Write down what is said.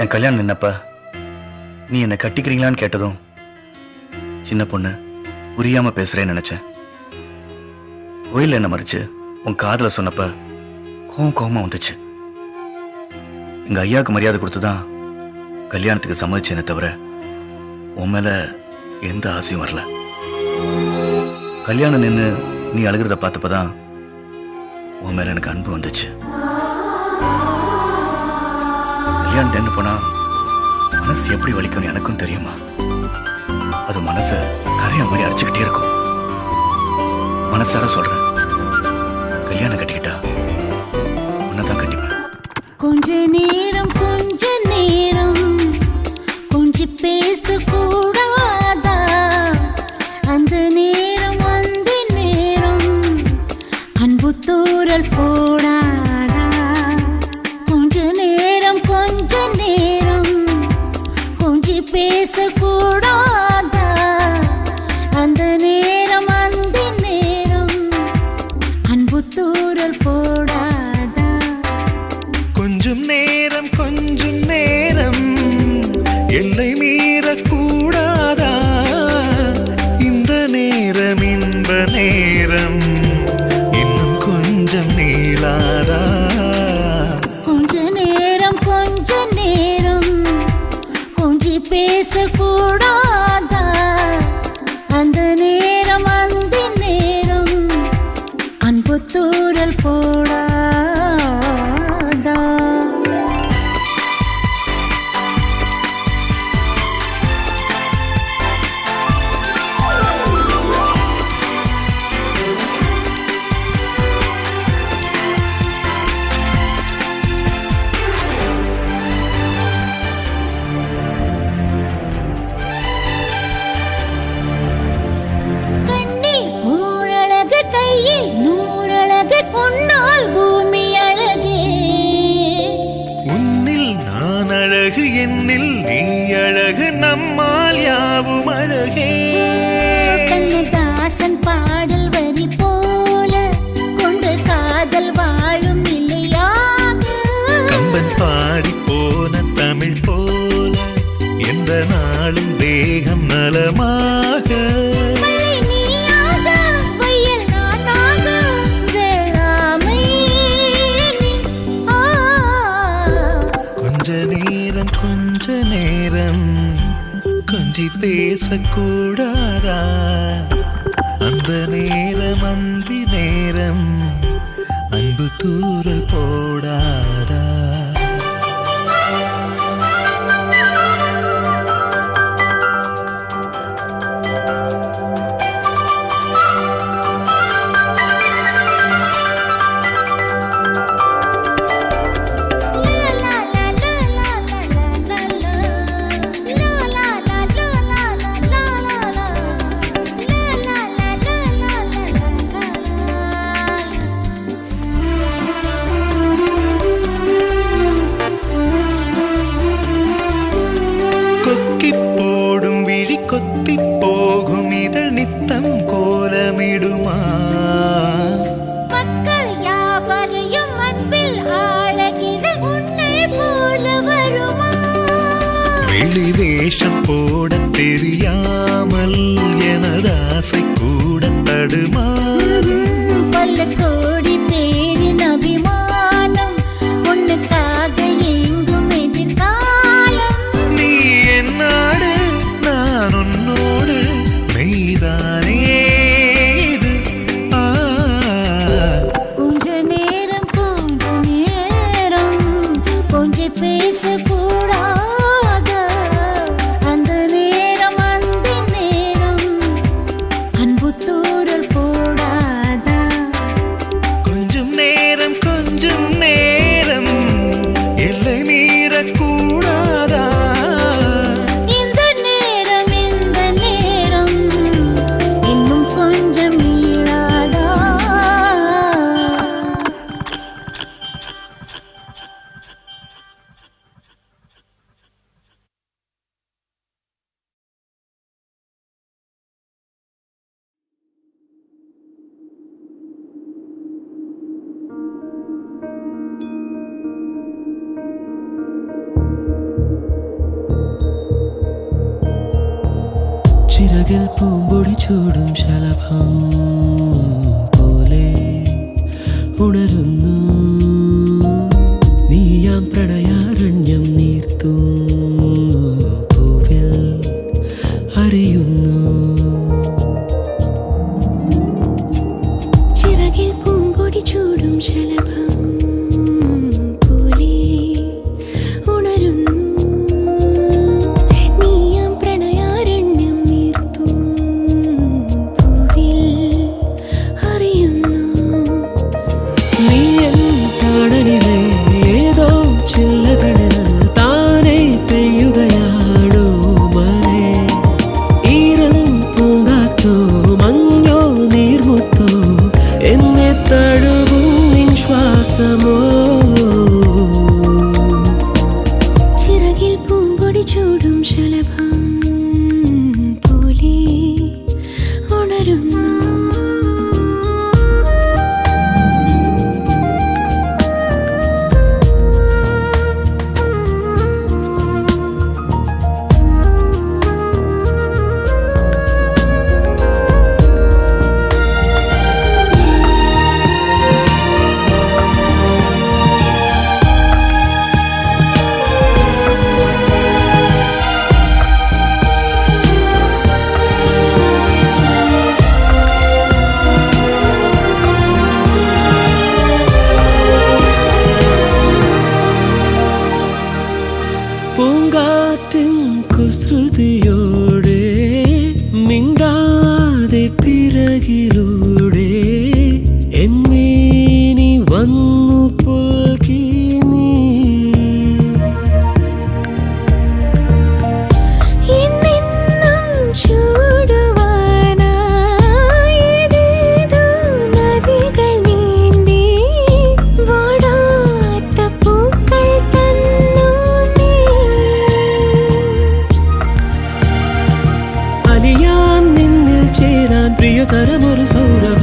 என் கல்யாணம் நின்னப்ப நீ என்னை கட்டிக்கிறீங்களான்னு கேட்டதும் சின்ன பொண்ணு புரியாம பேசுறேன்னு நினைச்சேன். கோயில் என்ன மறிச்சு உன் காதல சொன்னப்ப கோவமா வந்துச்சு. எங்க ஐயாவுக்கு மரியாதை கொடுத்துதான் கல்யாணத்துக்கு சம்மதிச்சேனே தவிர உன் மேல எந்த ஆசையும் வரல. கல்யாணம் நின்று நீ அழுகிறத பார்த்தப்பதான் உன் மேல எனக்கு அன்பு வந்துச்சு. கல்யாணம் நின்று போனா மனசு எப்படி வலிக்கும்னு எனக்கும் தெரியுமா. அது மனசை கரையா மாதிரி அரைச்சுக்கிட்டே இருக்கும். மனசார சொல்றேன், கல்யாணம் கட்டிக்கிட்டா உன்னதான் கட்டிப்பேன். கொஞ்ச நேரம் கொஞ்சி பேசக்கூடாதா? அந்த நேரம் அந்த நேரம் அன்பு தூரல் போடாதா? கொஞ்ச நேரம் கொஞ்சி பேசக்கூடாதா? அந்த நேரம் அந்த நேரம் அன்பு தூரல் போடாதா? கொஞ்சம் நேரம் எல்லை மீறக்கூடாதா? இந்த நேரம் இன்ப நேரம் இன்னும் கொஞ்சம் நீளாதா? கொஞ்ச நேரம் கொஞ்சி பேசக்கூடாதா? அந்த நேரம் அந்த நேரம் அன்பு தூரல் போடாதா? உன்னால் பூமி அழகே, உன்னில் நான் அழகு, என்னில் நீ அழகு, நம்மால் யாவும் அழகே. கண்ணதாசன் பாடல் வரி போல கொண்டு காதல் வாழும் நிலையாக, கம்பன் பாடி போன தமிழ் போல எந்த நாளும் தேகம் நலமாக. கொஞ்ச நேரம் கொஞ்சி பேசக்கூடாதா? அந்த நேரம் அந்த நேரம் அன்பு தூரல் போடாதா? கொத்தி போகும் இதழ் நித்தம் கோலமிடுமா? மக்கள் யாவரையும் அன்பில் ஆழகிற உன்னை போல வருமா? வெளி வேஷம் போட தெரியாமல் எனது ஆசை கூட தடுமாறும். பல கோடி பேரின் அபிமானம் உன்னுக்காக எங்கும் எதிர்காலம். நீ என்னாடு நான் உன்னோடு மெய்தானே இது. கொஞ்ச நேரம் கொஞ்சி பேசக்கூடாதா? அந்த நேரம் அந்த நேரம் அன்பு தூரல் போடாதா? கொஞ்சம் நேரம் எல்லை மீறக்கூடாதா? இந்த நேரம் இன்னும் கொஞ்சம் நீளாதா? ചിറകിൽ പൂമ്പൊടി ചൂടും ശലഭം പോലെ ഉണരുന്നു നീയാം പ്രണയാരണ്യം നീർത്തും പൂവിൽ അറിയുന്നു ചിറകിൽ പൂമ്പൊടി ചൂടും ശലഭം പോലെ ഉണരുന്നു നീയാം പ്രണയാരണ്യം നീർത്തും പൂവിൽ അറിയുന്നു നീ എൻ പ്രാണനിലെ ഏതോ ചില്ലകളിൽ താനെ പെയ്യുകയാണോ മലേ ഈരം പൂങ്കാറ്റോ മഞ്ഞോ നീർമുത്തോ എന്നെ തഴുകും നിൻ ശ്വാസമോ ചിറകിൽ പൂമ്പൊടി ചൂടും ശലഭം പോലെ ഉണരുന്നു പൂങ്കാറ്റിൻ കുസൃതിയോടെ മിണ്ടാതെ പിറകിലൂടെ എന്നീനി വന്നു പുൽകി നീ എന്നെന്നും ചൂടുവാനായി ഏതേതോ നദികൾ നീന്തി വാടാത്ത പൂക്കൾ തന്നു നീ അലിയാൻ നിന്നിൽ ചേരാൻ പ്രിയതരമൊരു സൗരഭം